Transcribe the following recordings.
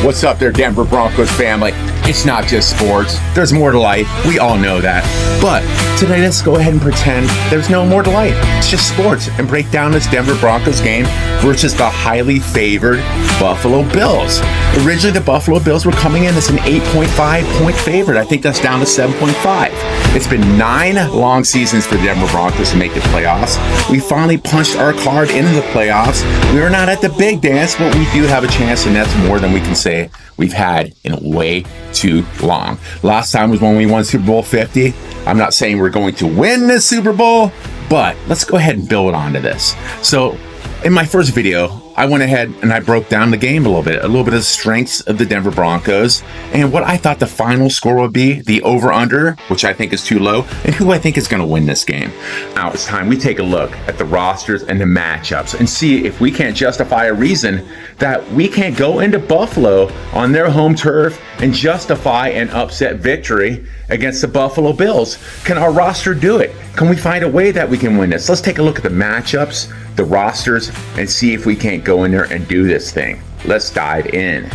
What's up there, Denver Broncos family? It's not just sports. There's more to life. We all know that. But today, let's go ahead and pretend there's no more to life. It's just sports and break down this Denver Broncos game versus the highly favored Buffalo Bills. Originally, the Buffalo Bills were coming in as an 8.5 point favorite. I think that's down to 7.5. It's been 9 long seasons for the Denver Broncos to make the playoffs. We finally punched our card into the playoffs. We are not at the big dance, but we do have a chance, and that's more than we can say we've had in way too long. Last time was when we won Super Bowl 50. I'm not saying we're going to win this Super Bowl, but let's go ahead and build onto this. So in my first video, I went ahead and I broke down the game a little bit of the strengths of the Denver Broncos and what I thought the final score would be, the over-under, which I think is too low, and who I think is going to win this game. Now it's time we take a look at the rosters and the matchups and see if we can't justify a reason that we can't go into Buffalo on their home turf and justify an upset victory against the Buffalo Bills. Can our roster do it? Can we find a way that we can win this? Let's take a look at the matchups, the rosters, and see if we can't go in there and do this thing. Let's dive in.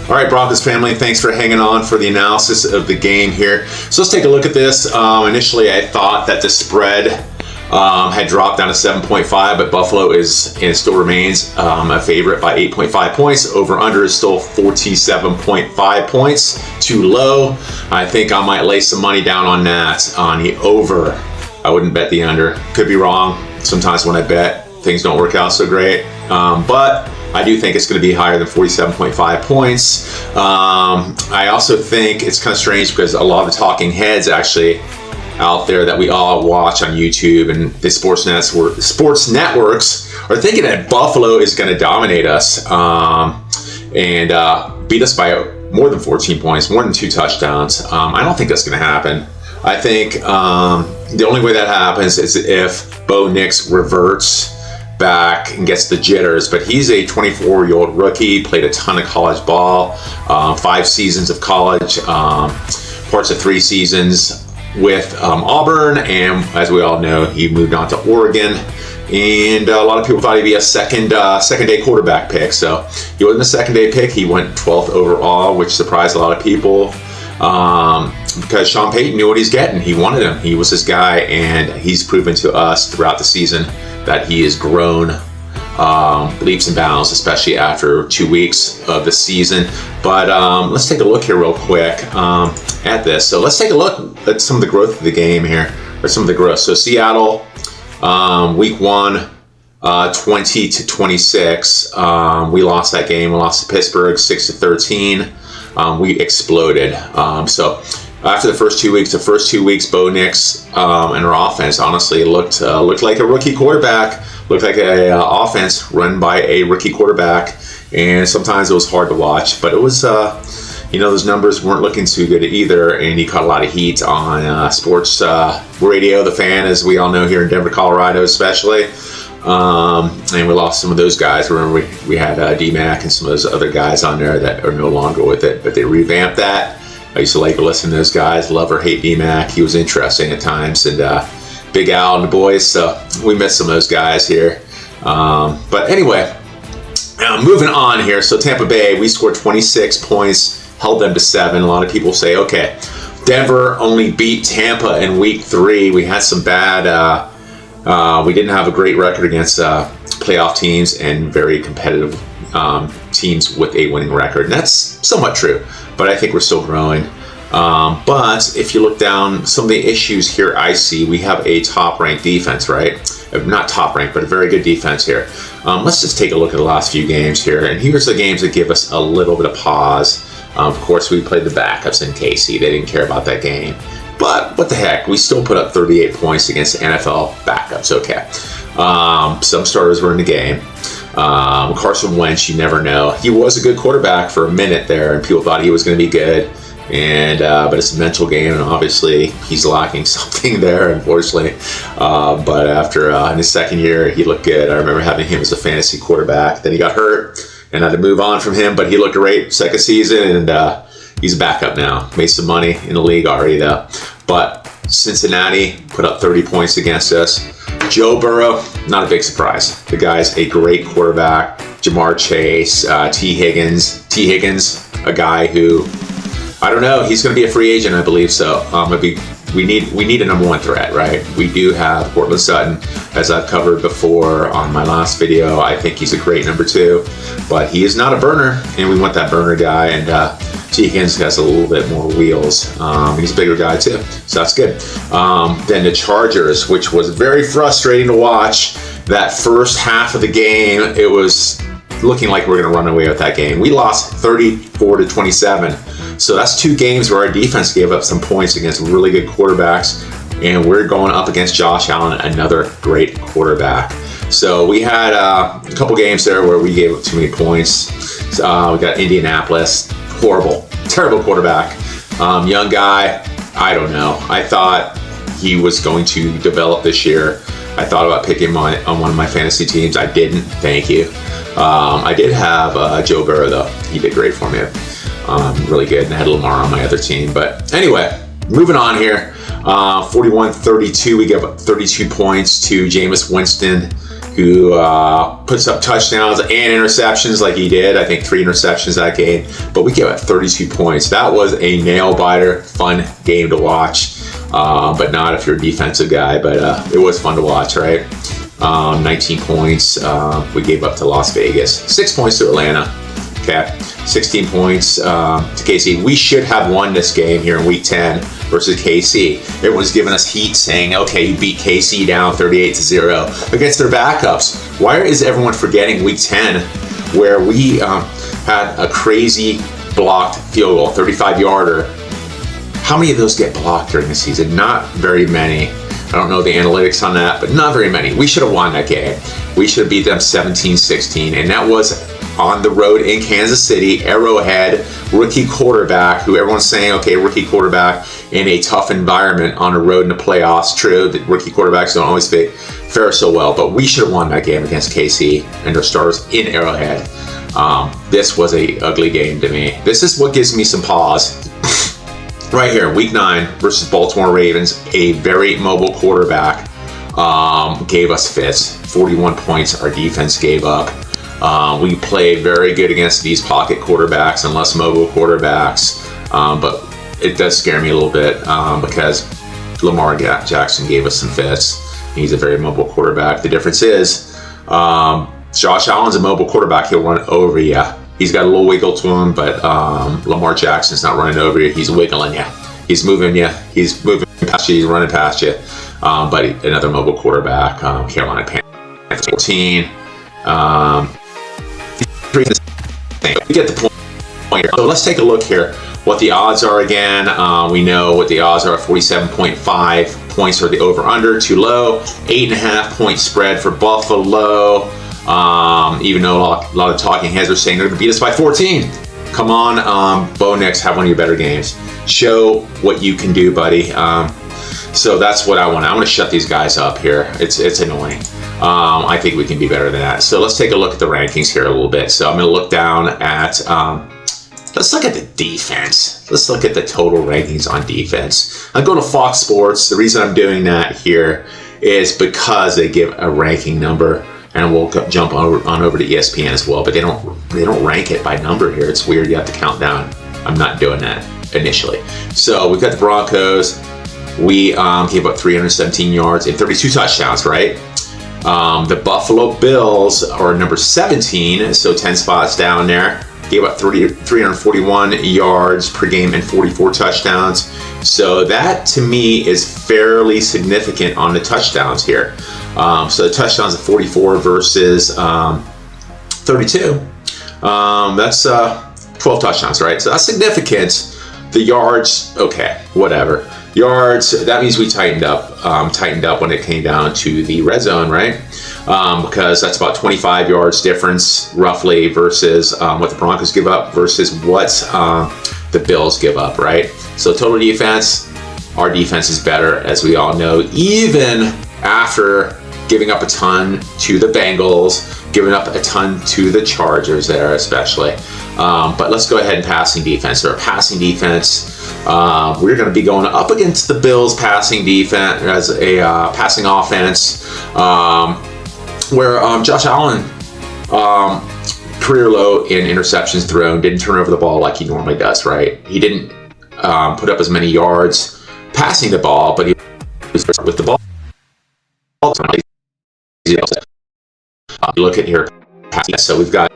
All right, Broncos family, thanks for hanging on for the analysis of the game here. So let's take a look at this. Initially, I thought that the spread had dropped down to 7.5, but Buffalo is and still remains a favorite by 8.5 points. Over under is still 47.5 points, too low. I think I might lay some money down on that, on the over. I wouldn't bet the under. Could be wrong. Sometimes when I bet, things don't work out so great. But I do think it's going to be higher than 47.5 points. I also think it's kind of strange because a lot of the talking heads actually out there that we all watch on YouTube and the sports networks are thinking that Buffalo is going to dominate us and beat us by more than 14 points, more than 2 touchdowns. I don't think that's going to happen. I think the only way that happens is if Bo Nix reverts back and gets the jitters, but he's a 24-year-old rookie, played a ton of college ball, 5 seasons of college, parts of 3 seasons with Auburn, and as we all know, he moved on to Oregon, and a lot of people thought he'd be a second day quarterback pick. So he wasn't a second day pick. He went 12th overall, which surprised a lot of people because Sean Payton knew what he's getting. He wanted him. He was his guy, and he's proven to us throughout the season that he has grown leaps and bounds, especially after 2 weeks of the season. But let's take a look here real quick at this. So let's take a look at some of the growth of the game here, or some of the growth. So Seattle, week 1, 20-26. We lost that game. We lost to Pittsburgh 6-13. We exploded. So after the first 2 weeks, Bo Nix and our offense honestly looked like a rookie quarterback. Looked like an offense run by a rookie quarterback, and sometimes it was hard to watch. But it was, those numbers weren't looking too good either, and he caught a lot of heat on sports radio, The Fan, as we all know here in Denver, Colorado especially. And we lost some of those guys. Remember, we had D-Mac and some of those other guys on there that are no longer with it, but they revamped that. I used to like to listen to those guys, love or hate D-Mac. He was interesting at times, and Big Al and the boys, so we missed some of those guys here. But anyway, moving on here. So Tampa Bay, we scored 26 points, held them to 7. A lot of people say, okay, Denver only beat Tampa in week 3. We had some bad, we didn't have a great record against playoff teams and very competitive teams with a winning record. And that's somewhat true, but I think we're still growing. But if you look down, some of the issues here I see, we have a top-ranked defense, right? Not top-ranked, but a very good defense here. Let's just take a look at the last few games here. And here's the games that give us a little bit of pause. Of course, we played the backups in KC. They didn't care about that game. But what the heck? We still put up 38 points against NFL backups. Okay. Some starters were in the game. Carson Wentz, you never know. He was a good quarterback for a minute there, and people thought he was going to be good. But it's a mental game, and obviously he's lacking something there, unfortunately. But after in his second year, he looked good. I remember having him as a fantasy quarterback. Then he got hurt, and I had to move on from him. But he looked great second season, and he's a backup now. Made some money in the league already, though. But Cincinnati put up 30 points against us. Joe Burrow, not a big surprise. The guy's a great quarterback. Jamar Chase, T. Higgins, a guy who, I don't know, he's going to be a free agent, I believe so. We need a number one threat, right? We do have Cortland Sutton, as I've covered before on my last video. I think he's a great number two, but he is not a burner, and we want that burner guy. And T. Higgins has a little bit more wheels. He's a bigger guy too, so that's good. Then the Chargers, which was very frustrating to watch. That first half of the game, it was looking like we're going to run away with that game. We lost 34-27. So that's two games where our defense gave up some points against really good quarterbacks, and we're going up against Josh Allen, another great quarterback. So we had a couple games there where we gave up too many points. We got Indianapolis, terrible quarterback. Young guy, I don't know. I thought he was going to develop this year. I thought about picking him on one of my fantasy teams. I didn't, thank you. I did have Joe Burrow though. He did great for me. Really good, and I had Lamar on my other team. But anyway, moving on here. 41-32, we gave up 32 points to Jameis Winston, who puts up touchdowns and interceptions like he did. I think 3 interceptions that game, but we gave up 32 points. That was a nail-biter, fun game to watch, but not if you're a defensive guy, but it was fun to watch, right? 19 points we gave up to Las Vegas, 6 points to Atlanta. Okay, 16 points to KC. We should have won this game here in Week 10 versus KC. Everyone's giving us heat saying, okay, you beat KC down 38-0 against their backups. Why is everyone forgetting Week 10 where we had a crazy blocked field goal, 35-yarder? How many of those get blocked during the season? Not very many. I don't know the analytics on that, but not very many. We should have won that game. We should have beat them 17-16, and that was on the road in Kansas City, Arrowhead, rookie quarterback, who everyone's saying, okay, rookie quarterback in a tough environment on a road in the playoffs. True, the rookie quarterbacks don't always fare so well, but we should have won that game against KC and their stars in Arrowhead. This was a ugly game to me. This is what gives me some pause. Right here, Week 9 versus Baltimore Ravens, a very mobile quarterback gave us fits. 41 points our defense gave up. We played very good against these pocket quarterbacks and less mobile quarterbacks, but it does scare me a little bit because Lamar Jackson gave us some fits. He's a very mobile quarterback. The difference is Josh Allen's a mobile quarterback. He'll run over you. He's got a little wiggle to him, but Lamar Jackson's not running over you. He's wiggling you. He's moving you. He's moving past you. He's running past you. But another mobile quarterback, Carolina Panthers 14. We get the point here. So let's take a look here. What the odds are again. We know what the odds are. 47.5 points are the over/under. Too low. 8.5 point spread for Buffalo. Even though a lot of talking heads are saying they're going to beat us by 14. Come on, Bo Nix, have one of your better games. Show what you can do, buddy. So that's what I want. I want to shut these guys up here. It's annoying. I think we can be better than that. So let's take a look at the rankings here a little bit. So I'm going to look down at, let's look at the defense. Let's look at the total rankings on defense. I'm going to Fox Sports. The reason I'm doing that here is because they give a ranking number, and we'll jump on over to ESPN as well. But they don't rank it by number here. It's weird. You have to count down. I'm not doing that initially. So we've got the Broncos. We gave up 317 yards and 32 touchdowns, right? The Buffalo Bills are number 17, so 10 spots down there. Gave up 341 yards per game and 44 touchdowns. So that, to me, is fairly significant on the touchdowns here. So the touchdowns of 44 versus 32. That's 12 touchdowns, right? So that's significant. The yards, okay, whatever. Yards, that means we tightened up when it came down to the red zone, right? Because that's about 25 yards difference roughly versus what the Broncos give up versus what the Bills give up, right? So total defense, our defense is better, as we all know, even after giving up a ton to the Bengals, giving up a ton to the Chargers there especially. But let's go ahead and passing defense. So our passing defense, We're going to be going up against the Bills passing defense as a passing offense, where Josh Allen, career low in interceptions thrown, didn't turn over the ball like he normally does, right? He didn't put up as many yards passing the ball, but he was with the ball. You look at here, so we've got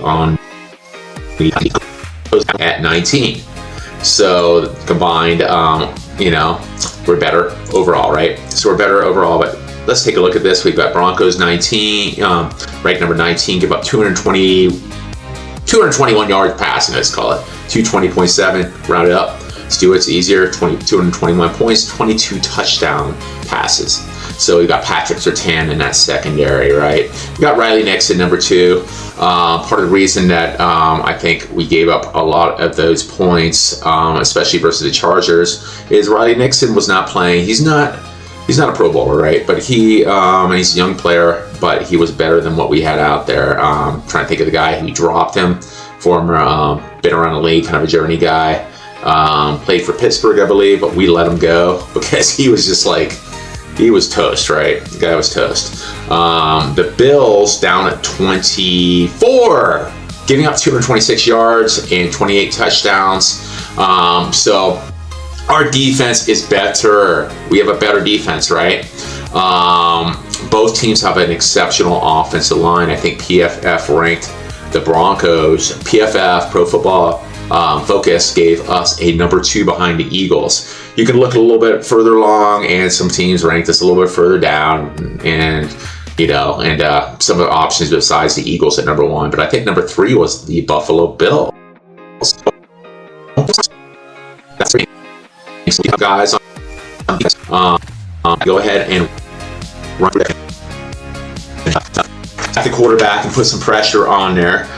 on at 19. So combined, we're better overall, right? So we're better overall, but let's take a look at this. We've got Broncos 19, ranked number 19, give up 221 yards passing, let's call it. 220.7, round it up. Let's do it's easier. 221 points, 22 touchdown passes. So we got Patrick Surtain in that secondary, right? We got Riley Nixon, number 2. Part of the reason that I think we gave up a lot of those points, especially versus the Chargers, is Riley Nixon was not playing. He's not a Pro Bowler, right? But he's a young player, but he was better than what we had out there. Trying to think of the guy who dropped him, former, been around the league, kind of a journey guy. Played for Pittsburgh, I believe, but we let him go because he was just like, he was toast, right? The guy was toast. The Bills down at 24, giving up 226 yards and 28 touchdowns. So our defense is better. We have a better defense, right? Both teams have an exceptional offensive line. I think PFF ranked the Broncos, PFF, Pro Football Focus, gave us a number 2 behind the Eagles. You can look a little bit further along, and some teams ranked us a little bit further down, and some of the options besides the Eagles at number 1. But I think number 3 was the Buffalo Bills. That's great. So guys, go ahead and run at the quarterback and put some pressure on there.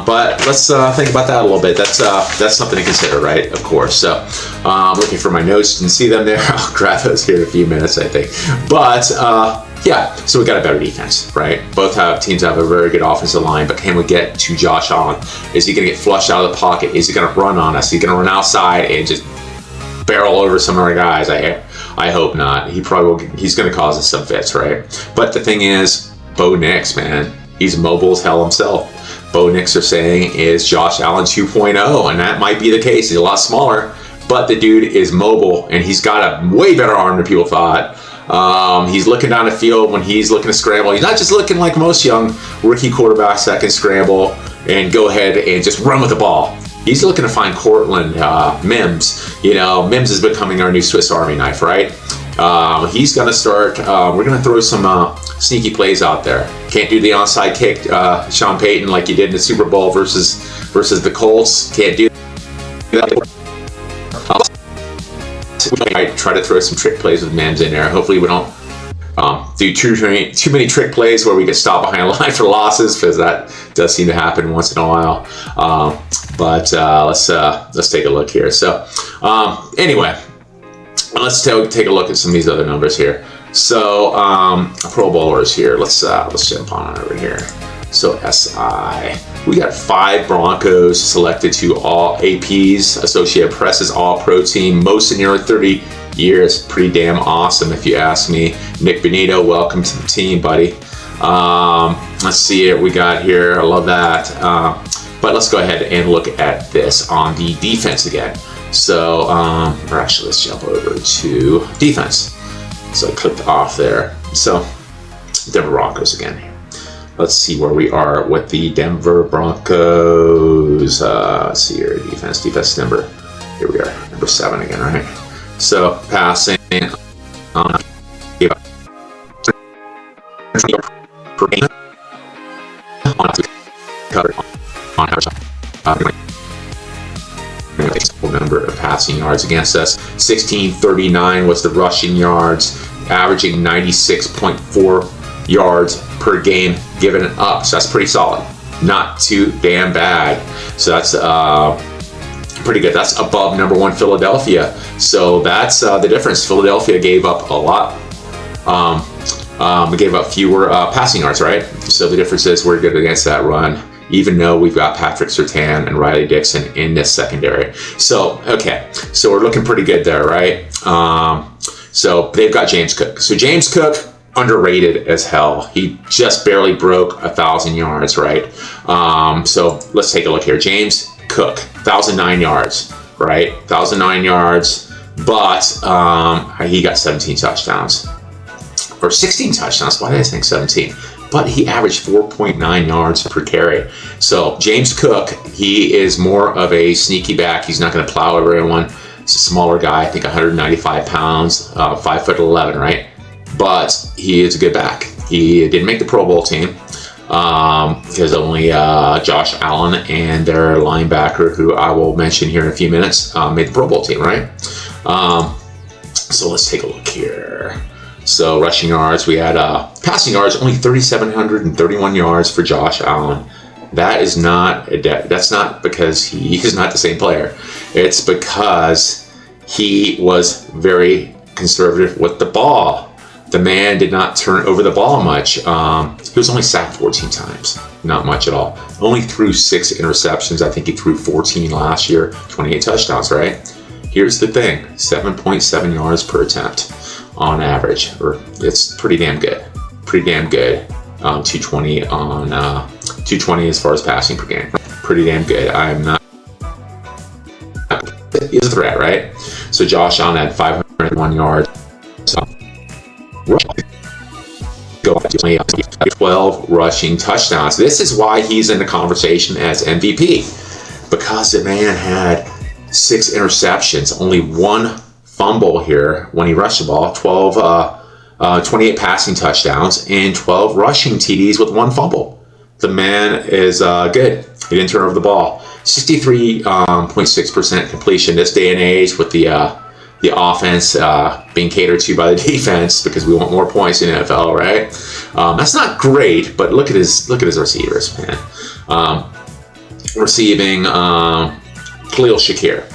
But let's think about that a little bit. That's something to consider, right? Of course. So looking for my notes, you can see them there. I'll grab those here in a few minutes, I think. But yeah, so we got a better defense, right? Both teams have a very good offensive line, but can we get to Josh Allen? Is he going to get flushed out of the pocket? Is he going to run on us? Is he going to run outside and just barrel over some of our guys? I hope not. He's going to cause us some fits, right? But the thing is, Bo Nix, man, he's mobile as hell himself. Bo Nix are saying is Josh Allen 2.0, and that might be the case. He's a lot smaller, but the dude is mobile, and he's got a way better arm than people thought. He's looking down the field when he's looking to scramble. He's not just looking like most young rookie quarterbacks that can scramble and go ahead and just run with the ball. He's looking to find Cortland Mims. Mims is becoming our new Swiss Army knife, right? He's going to start, we're going to throw some sneaky plays out there. Can't do the onside kick, Sean Payton, like he did in the Super Bowl versus the Colts. Can't do that. I try to throw some trick plays with Mims in there. Hopefully we don't do too many trick plays where we get stopped behind a line for losses, because that does seem to happen once in a while. But let's take a look here. So anyway, let's take a look at some of these other numbers here. So Pro Bowlers here. Let's jump on over here. So SI, we got 5 Broncos selected to all APs, Associated Press's All-Pro team, most in nearly 30 years. Pretty damn awesome, if you ask me. Nick Benito, welcome to the team, buddy. Let's see what we got here. I love that. But let's go ahead and look at this on the defense again. So, or actually, let's jump over to defense. So I clicked off there. So, Denver Broncos again. Let's see where we are with the Denver Broncos. Let's see here, defense number. Here we are, number 7 again, right? So passing per game on average. Number of passing yards against us. 1639 was the rushing yards, averaging 96.4 yards per game given up. So that's pretty solid. Not too damn bad. So that's pretty good. That's above number 1 Philadelphia. So that's the difference. Philadelphia gave up a lot. Gave up fewer passing yards, right? So the difference is we're good against that run even though we've got Patrick Surtain and Riley Dixon in this secondary. So, okay, so we're looking pretty good there, right? So they've got James Cook. So James Cook, underrated as hell. He just barely broke 1,000 yards, right? So let's take a look here. James Cook, 1,009 yards, right? 1,009 yards, but he got 17 touchdowns. Or 16 touchdowns. Why did I think 17? But he averaged 4.9 yards per carry. So James Cook, he is more of a sneaky back. He's not going to plow everyone. He's a smaller guy, I think 195 pounds, 5'11", right? But he is a good back. He didn't make the Pro Bowl team because only Josh Allen and their linebacker, who I will mention here in a few minutes, made the Pro Bowl team, right? So let's take a look here. So rushing yards, we had passing yards, only 3,731 yards for Josh Allen. That is not that's not because he is not the same player. It's because he was very conservative with the ball. The man did not turn over the ball much. He was only sacked 14 times, not much at all. Only threw 6 interceptions. I think he threw 14 last year, 28 touchdowns, right? Here's the thing, 7.7 yards per attempt on average, or it's pretty damn good. Pretty damn good. 220 on 220 as far as passing per game. Pretty damn good. I'm not. He's a threat, right? So Josh Allen had 501 yards. So go up to 12 rushing touchdowns. This is why he's in the conversation as MVP, because the man had 6 interceptions, only 1 fumble here when he rushed the ball, 28 passing touchdowns, and 12 rushing TDs with 1 fumble. The man is good. He didn't turn over the ball. 63.6% completion this day and age, with the offense being catered to by the defense, because we want more points in the NFL, right? That's not great, but look at his receivers, man. Receiving Khalil Shakir.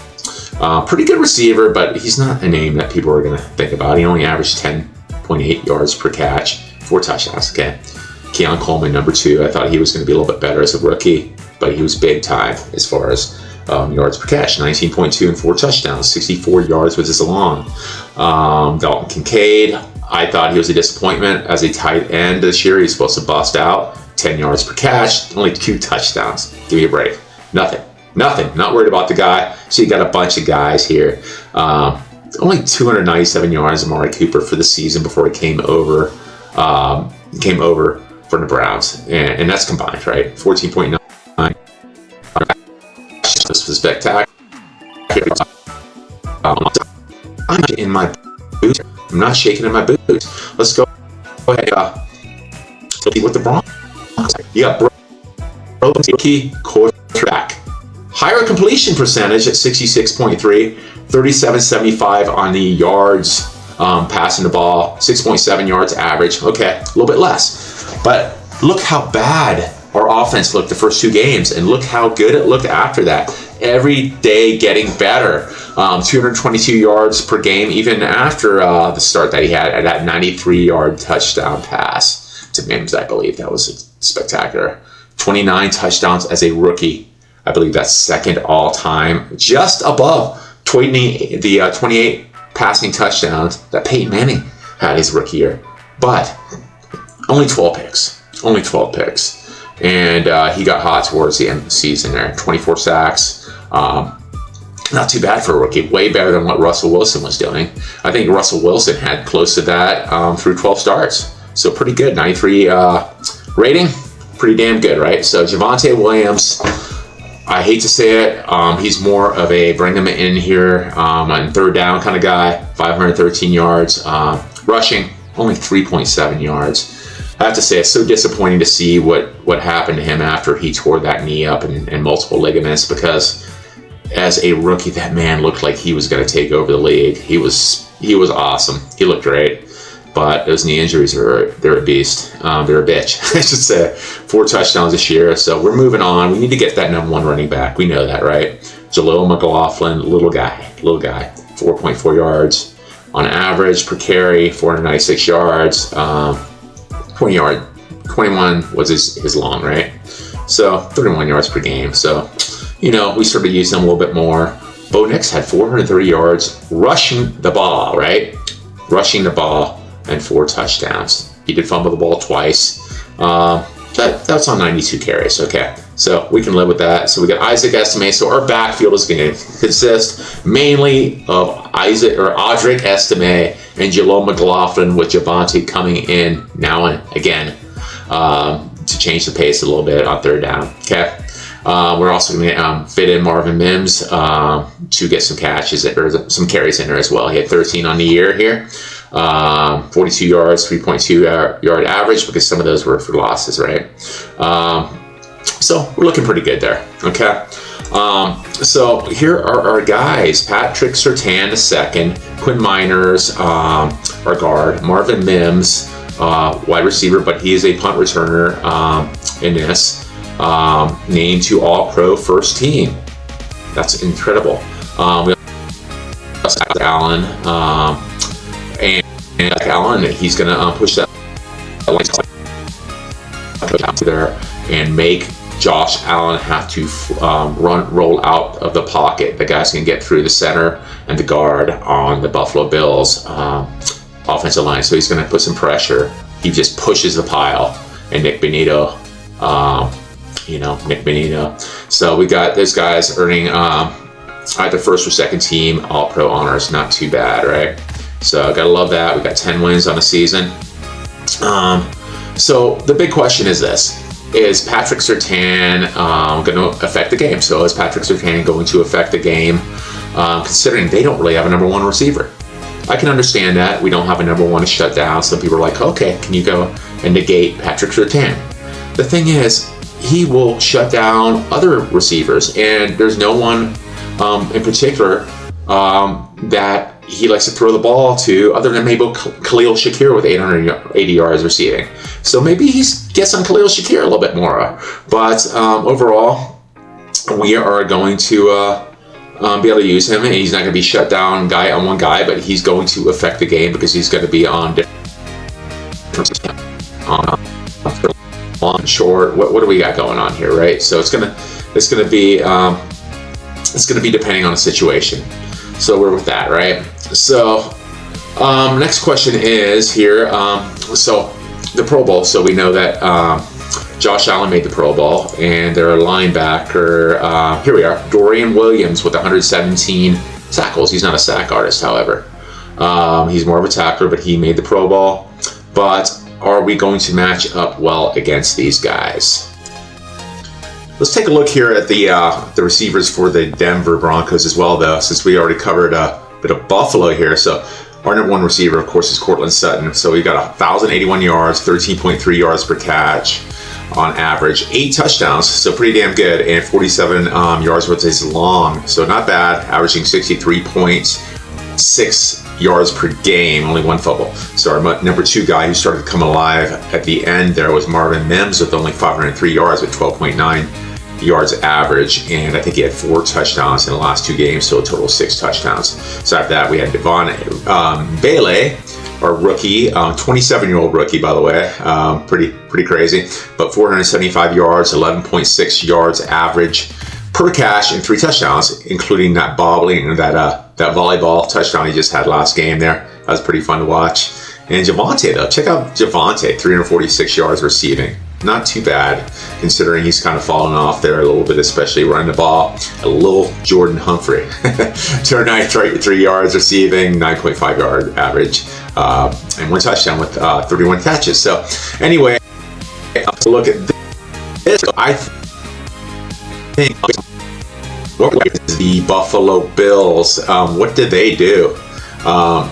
Pretty good receiver, but he's not a name that people are going to think about. He only averaged 10.8 yards per catch, 4 touchdowns. Okay. Keon Coleman, number 2. I thought he was going to be a little bit better as a rookie, but he was big time as far as yards per catch. 19.2 and 4 touchdowns. 64 yards was his long. Dalton Kincaid, I thought he was a disappointment as a tight end this year. He's supposed to bust out. 10 yards per catch, only 2 touchdowns. Give me a break. Nothing. Not worried about the guy. So you got a bunch of guys here. Only 297 yards of Amari Cooper for the season before he came over for the Browns, and that's combined, right? 14.9. This was spectacular. I'm in my boots. I'm not shaking in my boots. Let's go ahead. With the Broncos, you got rookie quarterback. Higher completion percentage at 66.3, 37.75 on the yards passing the ball, 6.7 yards average. Okay, a little bit less. But look how bad our offense looked the first 2 games, and look how good it looked after that. Every day getting better. 222 yards per game, even after the start that he had at that 93-yard touchdown pass to Mims, I believe. That was spectacular. 29 touchdowns as a rookie. I believe that's second all-time, just above the 28 passing touchdowns that Peyton Manning had his rookie year. But only 12 picks. And he got hot towards the end of the season there. 24 sacks. Not too bad for a rookie. Way better than what Russell Wilson was doing. I think Russell Wilson had close to that through 12 starts. So pretty good. 93 rating. Pretty damn good, right? So Javonte Williams, I hate to say it, he's more of a bring him in here on third down kind of guy. 513 yards. Rushing, only 3.7 yards. I have to say, it's so disappointing to see what happened to him after he tore that knee up and multiple ligaments, because as a rookie, that man looked like he was going to take over the league. He was awesome. He looked great. But those knee injuries they're a beast. They're a bitch, I should say. 4 touchdowns this year. So we're moving on. We need to get that number 1 running back. We know that, right? Jaleel McLaughlin, little guy. 4.4 yards on average per carry, 496 yards. 21 was his long, right? So 31 yards per game. So, we started using him a little bit more. Bo Nix had 430 yards rushing the ball, right? Rushing the ball and 4 touchdowns. He did fumble the ball twice. That's on 92 carries, okay? So we can live with that. So we got Isaac Estime. So our backfield is going to consist mainly of Audric Estime and Jalome McLaughlin, with Javonte coming in now and again to change the pace a little bit on third down, okay? We're also going to fit in Marvin Mims to get some catches or some carries in there as well. He had 13 on the year here. 42 yards, 3.2 yard average, because some of those were for losses, right? So we're looking pretty good there, okay? So here are our guys. Patrick Surtain II, Quinn Miners, our guard, Marvin Mims, wide receiver, but he is a punt returner in this. Named to All-Pro first team. That's incredible. We also have Allen, and Allen, he's going to push that there and make Josh Allen have to roll out of the pocket. The guy's going to get through the center and the guard on the Buffalo Bills offensive line. So he's going to put some pressure. He just pushes the pile, and Nick Benito. Nick Benito. So we got those guys earning either first or second team All-Pro honors. Not too bad, right? So gotta love that. We got 10 wins on the season. So the big question is this: is Patrick Surtain going to affect the game? So is Patrick Surtain going to affect the game? Considering they don't really have a number one receiver. I can understand that. We don't have a number one to shut down. Some people are like, okay, can you go and negate Patrick Surtain? The thing is, he will shut down other receivers, and there's no one in particular that he likes to throw the ball to, other than maybe Khalil Shakir with 880 yards receiving. So maybe he gets on Khalil Shakir a little bit more. But overall, we are going to be able to use him, and he's not going to be shut down guy on one guy, but he's going to affect the game because he's going to be on different long, short. What do we got going on here, right? So it's gonna be depending on the situation. So we're with that, right? So next question is here. So the Pro Bowl. So we know that Josh Allen made the Pro Bowl, and their linebacker. Here we are, Dorian Williams with 117 tackles. He's not a sack artist, however. He's more of a tackler, but he made the Pro Bowl. But are we going to match up well against these guys? Let's take a look here at the receivers for the Denver Broncos as well, though, since we already covered a bit of Buffalo here. So our number one receiver, of course, is Courtland Sutton. So we got 1,081 yards, 13.3 yards per catch on average, 8 touchdowns, so pretty damn good, and 47 yards with his long. So not bad, averaging 63.6 yards per game, only 1 fumble. So our number 2 guy who started to come alive at the end there was Marvin Mims with only 503 yards with 12.9 yards average, and I think he had 4 touchdowns in the last 2 games, so a total of 6 touchdowns. So after that, we had Devon Bailey, our rookie, 27-year-old rookie, by the way, pretty crazy, but 475 yards, 11.6 yards average per catch, and 3 touchdowns, including that bobbling, that volleyball touchdown he just had last game there. That was pretty fun to watch. And Javonte, though, check out Javonte, 346 yards receiving. Not too bad, considering he's kind of fallen off there a little bit, especially running the ball. A little Jordan Humphrey. 293 yards receiving, 9.5 yard average, and 1 touchdown with 31 catches. So anyway, look at this. I think the Buffalo Bills, what did they do?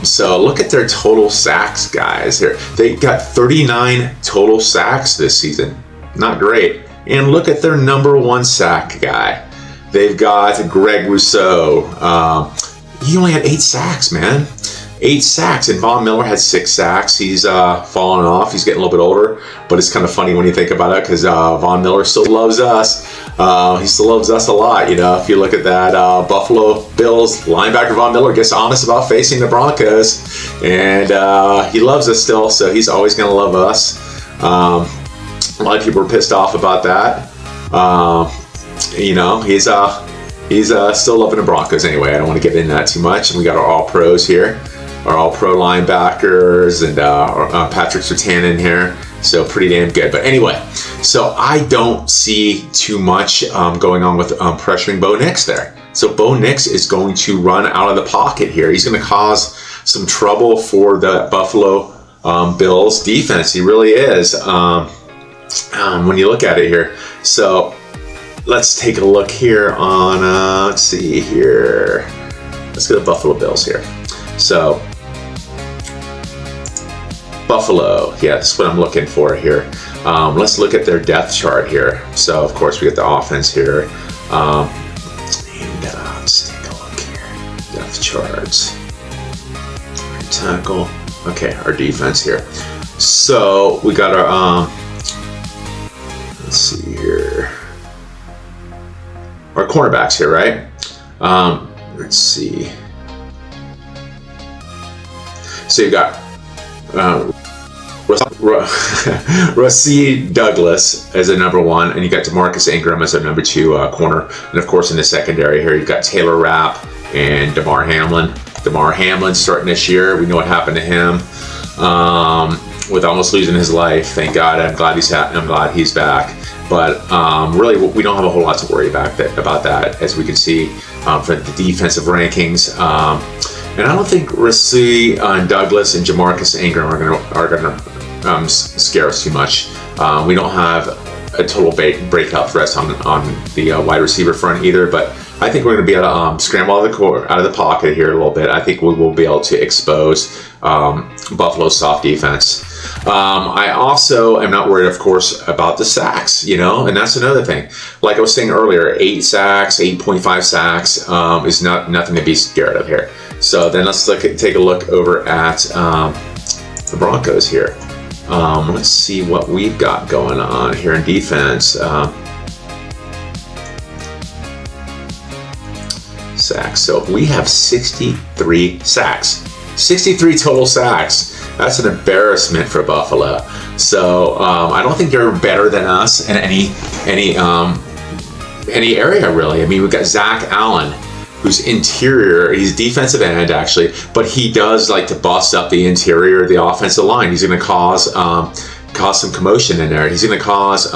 So look at their total sacks, guys. Here, they got 39 total sacks this season. Not great. And look at their number 1 sack guy. They've got Greg Rousseau. He only had 8 sacks, man. 8 sacks, and Von Miller had 6 sacks. He's fallen off. He's getting a little bit older, but it's kind of funny when you think about it, because Von Miller still loves us. He still loves us a lot. If you look at that, Buffalo Bills linebacker Von Miller gets honest about facing the Broncos, and he loves us still, so he's always going to love us. A lot of people were pissed off about that. You know, he's still loving the Broncos anyway. I don't want to get into that too much. And we got our all pros here, our all pro linebackers, and Patrick Surtain in here. So pretty damn good. But anyway, so I don't see too much going on with pressuring Bo Nix there. So Bo Nix is going to run out of the pocket here. He's going to cause some trouble for the Buffalo Bills defense. He really is. When you look at it here. So let's take a look here on, let's see here. Let's go to Buffalo Bills here. So Buffalo, yeah, that's what I'm looking for here. Let's look at their depth chart here. So of course we get the offense here. Let's take a look here. Depth charts. Right tackle. Okay, our defense here. So we got our, let's see here. Our cornerbacks here, right? Let's see. So you got Rasheed Douglas as a number one, and you got DeMarcus Ingram as a number two corner. And of course in the secondary here, you've got Taylor Rapp and Damar Hamlin. Damar Hamlin starting this year. We know what happened to him with almost losing his life. Thank God. I'm glad he's back. But really, we don't have a whole lot to worry about that, as we can see from the defensive rankings. And I don't think Rasheed Douglas and Jamarcus Ingram are gonna scare us too much. We don't have a total breakout threats on the wide receiver front either. But I think we're going to be able to scramble out of the pocket here a little bit. I think we will be able to expose Buffalo's soft defense. I also am not worried, of course, about the sacks, you know, and that's another thing. Like I was saying earlier, 8 sacks, 8.5 sacks is nothing to be scared of here. So then let's take a look over at the Broncos here. Let's see what we've got going on here in defense. Sacks. So we have 63 sacks. 63 total sacks. That's an embarrassment for Buffalo. So I don't think they're better than us in any area really. I mean, we've got Zach Allen, who's interior. He's defensive end actually, but he does like to bust up the interior of the offensive line. He's going to cause some commotion in there. He's going to cause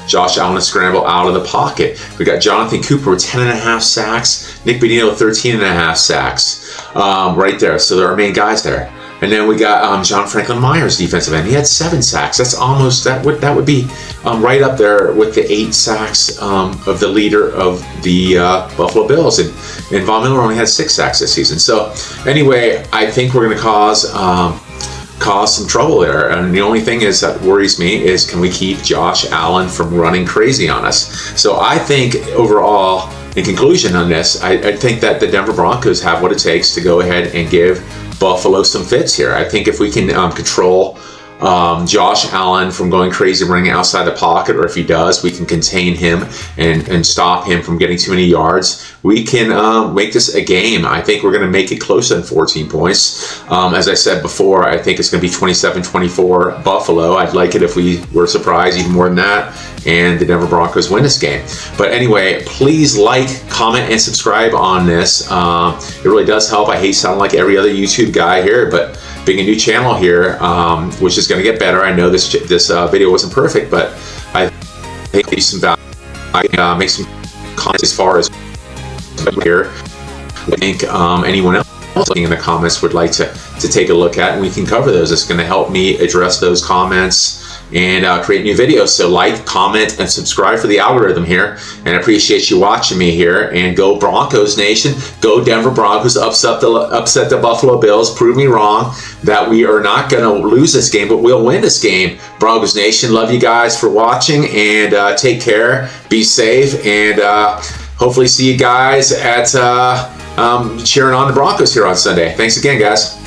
Josh Allen to scramble out of the pocket. We got Jonathan Cooper with 10.5 sacks. Nick Bonino with 13.5 sacks right there. So there are main guys there. And then we got John Franklin Myers, defensive end. He had 7 sacks. That's almost that would be right up there with the 8 sacks of the leader of the Buffalo Bills. And Von Miller only had 6 sacks this season. So anyway, I think we're going to cause some trouble there. And the only thing is that worries me is, can we keep Josh Allen from running crazy on us? So I think overall, in conclusion on this, I think that the Denver Broncos have what it takes to go ahead and give Buffalo some fits here. I think if we can control Josh Allen from going crazy running outside the pocket, or if he does, we can contain him and stop him from getting too many yards. We can make this a game. I think we're going to make it closer than 14 points. As I said before, I think it's going to be 27-24 Buffalo. I'd like it if we were surprised even more than that and the Denver Broncos win this game. But anyway, please like, comment, and subscribe on this. It really does help. I hate sounding like every other YouTube guy here, but being a new channel here, which is going to get better. I know this video wasn't perfect, but I think there's some value. I make some comments as far as here. I think anyone else looking in the comments would like to take a look at, and we can cover those. It's going to help me address those comments and create new videos. So like, comment, and subscribe for the algorithm here. And I appreciate you watching me here. And go Broncos Nation. Go Denver Broncos. Upset the Buffalo Bills. Prove me wrong that we are not going to lose this game, but we'll win this game. Broncos Nation, love you guys for watching, and take care. Be safe, and hopefully see you guys at cheering on the Broncos here on Sunday. Thanks again, guys.